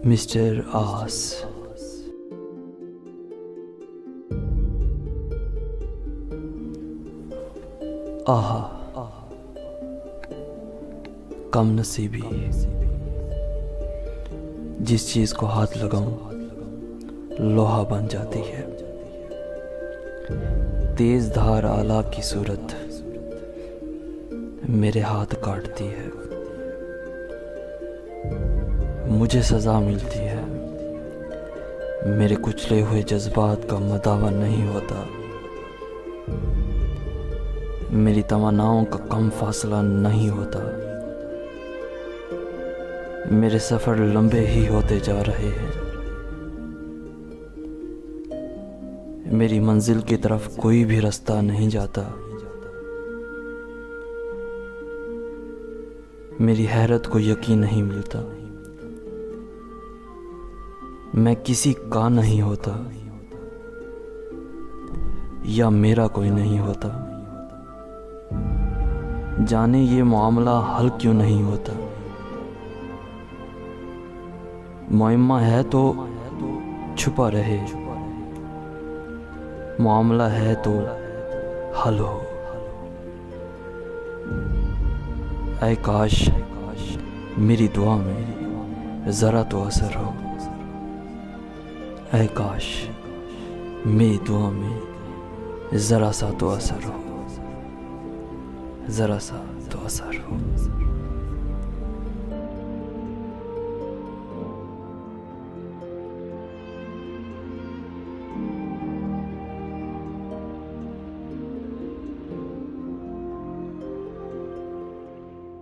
Mister आस। आहा, कम नसीबी, जिस चीज को हाथ लगाऊं लोहा बन जाती है। तेज धार आला की सूरत मेरे हाथ काटती है। मुझे सजा मिलती है, मेरे कुचले हुए जज्बात का मदावा नहीं होता। मेरी तमन्नाओं का कम फासला नहीं होता। मेरे सफर लंबे ही होते जा रहे हैं। मेरी मंजिल की तरफ कोई भी रास्ता नहीं जाता। मेरी हैरत को यकीन नहीं मिलता। मैं किसी का नहीं होता या मेरा कोई नहीं होता। जाने ये मामला हल क्यों नहीं होता। मुअम्मा है तो छुपा रहे, मामला है तो हल हो। ऐ काश मेरी दुआ में जरा तो असर हो। ऐ काश मेरी दुआ में जरा सा तो असर हो, जरा सा तो असर हो।